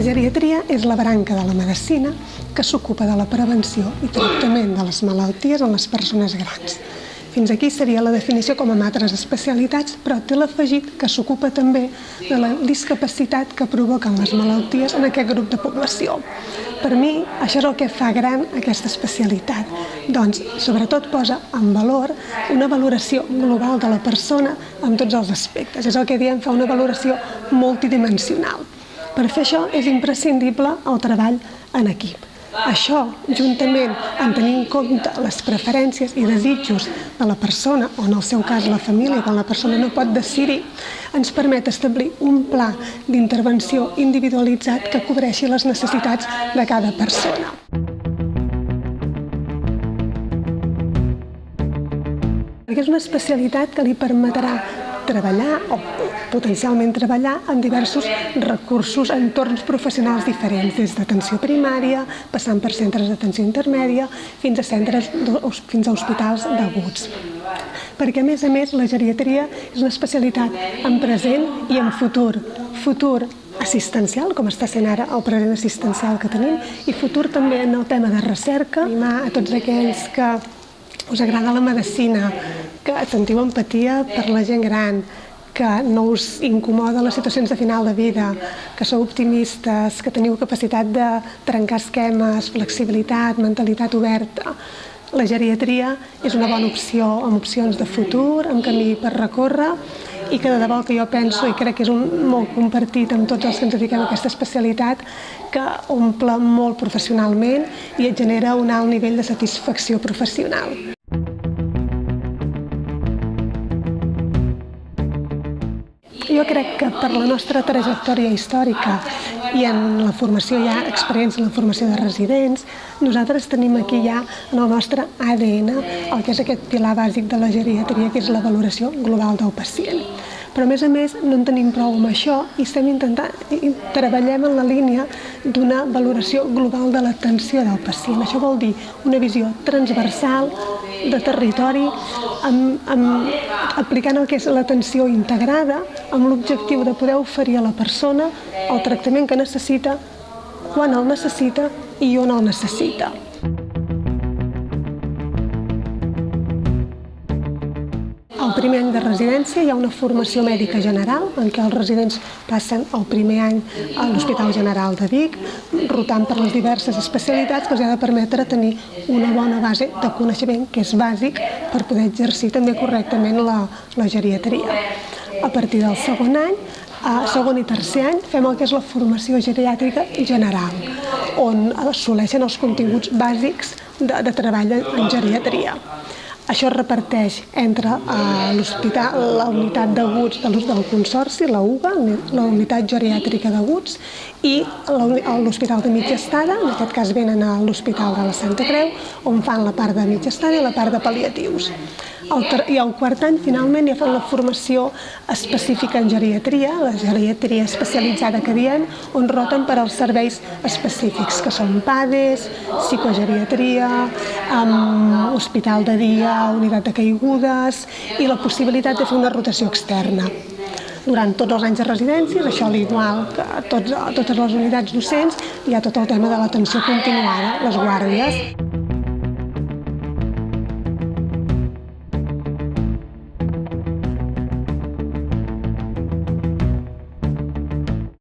La geriatria és la branca de la medicina que s'ocupa de la prevenció i tractament de les malalties en les persones grans. Fins aquí seria la definició com amb altres especialitats, però té l'afegit que s'ocupa també de la discapacitat que provoquen les malalties en aquest grup de població. Per mi, això és el que fa gran aquesta especialitat. Doncs, sobretot posa en valor una valoració global de la persona en tots els aspectes. És el que diem, fa una valoració multidimensional. Per fer això és imprescindible el treball en equip. Això, juntament amb tenir en compte les preferències i desitjos de la persona, o en el seu cas la família, quan la persona no pot decidir, ens permet establir un pla d'intervenció individualitzat que cobreixi les necessitats de cada persona. És una especialitat que li permetrà treballar o potencialment treballar en diversos recursos, entorns professionals diferents, des d'atenció primària, passant per centres d'atenció intermèdia, fins a hospitals d'aguts. Perquè, a més, la geriatria és una especialitat en present i en futur. Futur assistencial, com està sent ara el present assistencial que tenim, i futur també en el tema de recerca, animar a tots aquells que us agrada la medicina, que sentiu empatia per la gent gran, que no us incomoda les situacions de final de vida, que sou optimistes, que teniu capacitat de trencar esquemes, flexibilitat, mentalitat oberta. La geriatria és una bona opció, amb opcions de futur, amb camí per recórrer, i que de debò que jo penso, i crec que és molt compartit amb tots els que ens dediquem a aquesta especialitat, que omple molt professionalment i et genera un alt nivell de satisfacció professional. Jo crec que per la nostra trajectòria històrica i en la formació ja, experiència en la formació de residents, nosaltres tenim aquí ja en el nostre ADN el que és aquest pilar bàsic de la geriatria, que és la valoració global del pacient. Però, a més, no en tenim prou amb això i treballem en la línia d'una valoració global de l'atenció del pacient. Això vol dir una visió transversal de territori, aplicant el que és l'atenció integrada, amb l'objectiu de poder oferir a la persona el tractament que necessita, quan el necessita i on el necessita. Al primer any de residència hi ha una formació mèdica general en què els residents passen el primer any a l'Hospital General de Vic, rotant per les diverses especialitats que els ha de permetre tenir una bona base de coneixement, que és bàsic per poder exercir també correctament la geriatria. A partir del segon any, segon i tercer any, fem el que és la formació geriàtrica general, on assoleixen els continguts bàsics de treball en geriatria. Això es reparteix entre la unitat d'aguts del Consorci, la UGA, la unitat geriàtrica d'aguts, i l'Hospital de Mitja Estada, en aquest cas venen a l'Hospital de la Santa Creu, on fan la part de mitja estada i la part de pal·liatius. I al quart any, finalment, ja fan la formació específica en geriatria, la geriatria especialitzada que diem, on roten per als serveis específics, que són PADES, psicogeriatria, hospital de dia, unitat de caigudes, i la possibilitat de fer una rotació externa. Durant tots els anys de residències, això igual que a totes les unitats docents, hi ha tot el tema de l'atenció continuada, les guàrdies.